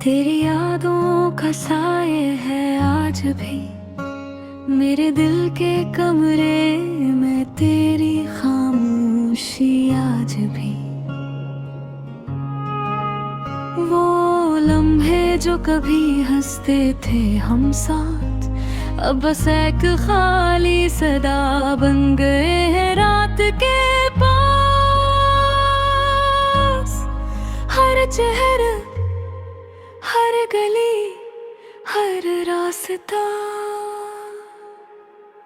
तेरी यादों का साए है आज भी मेरे दिल के कमरे में, तेरी खामोशी आज भी। वो लम्हे जो कभी हंसते थे हम साथ, अब बस एक खाली सदा बन गए हैं रात के पास। हर चेहरा, हर गली, हर रास्ता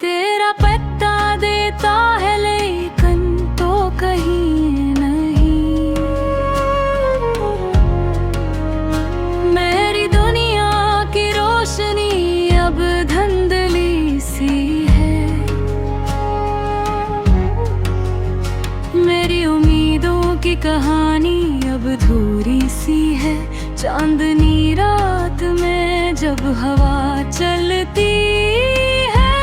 तेरा पता देता है, लेकिन तो कहीं नहीं। मेरी दुनिया की रोशनी अब धुंधली सी है, मेरी उम्मीदों की कहानी अब अधूरी सी है। चांदनी रात में जब हवा चलती है,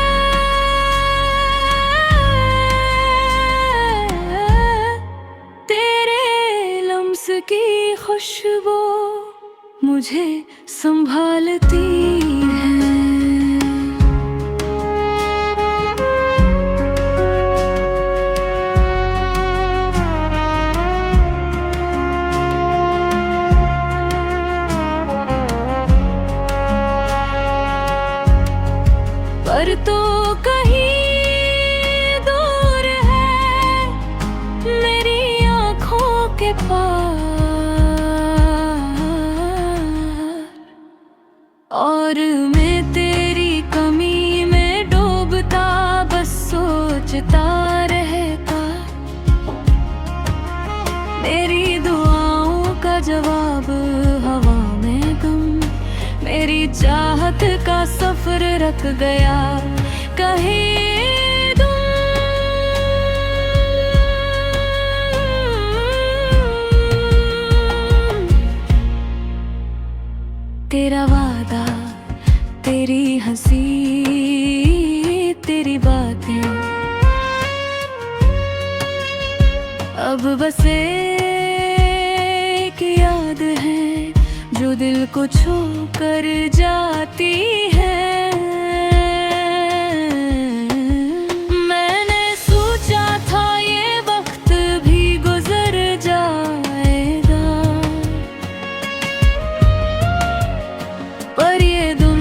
तेरे लम्स की खुशबू मुझे संभालती है। पर तो कहीं दूर है मेरी आँखों के पार, और मैं तेरी कमी में डूबता बस सोचता रहता। मेरी दुआओं का जवाब हवा में गुम, मेरी चाहत का सफर रख गया कहीं तुम। तेरा वादा, तेरी हंसी, तेरी बातें अब बस एक याद है जो दिल को छू कर जाती है। मैंने सोचा था ये वक्त भी गुजर जाएगा, पर ये दिन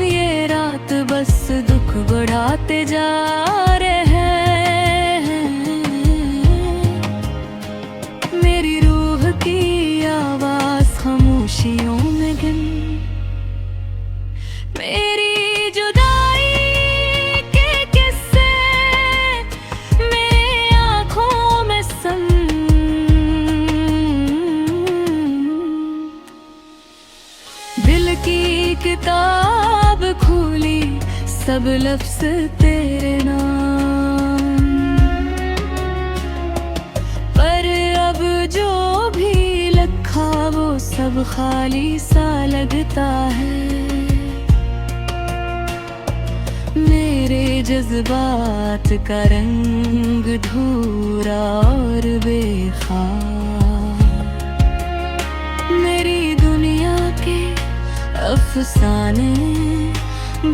ये रात बस दुख बढ़ाते जा रहे हैं। मेरी रूह की आवाज खामोशियों में गिन, मेरी जुदाई के किस्से मेरी आँखों में सन। दिल की किताब खोली, सब लफ्ज तेरे नाम, पर अब जो भी लिखा वो सब खाली सा लगता है। मेरे जज्बात का रंग धूरा और बेखार, मेरी दुनिया के अफसाने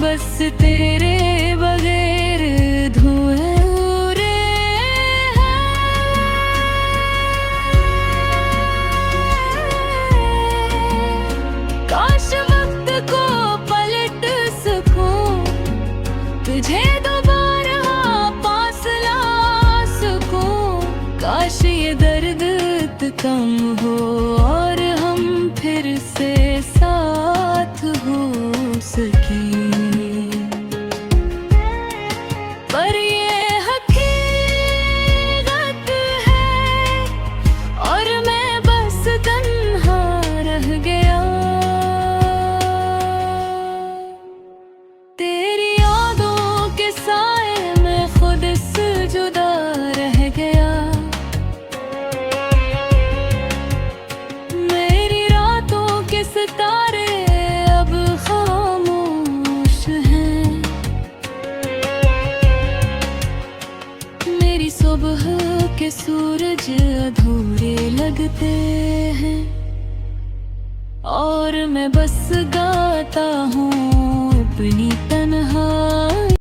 बस तेरे बगैर धुएं उड़े हैं। काश वक्त को पलट सकूं, तुझे दोबारा पास ला सकूं। काश ये दर्द कम हो और हम फिर से साथ हो सके, पर ये हकीकत है और मैं बस तन्हा रह गया। तेरी यादों के साए में खुद से जुदा रह गया। मेरी रातों के सितारे अब खामोश हैं, मेरी सुबह के सूरज अधूरे लगते हैं। और मैं बस गाता हूँ अपनी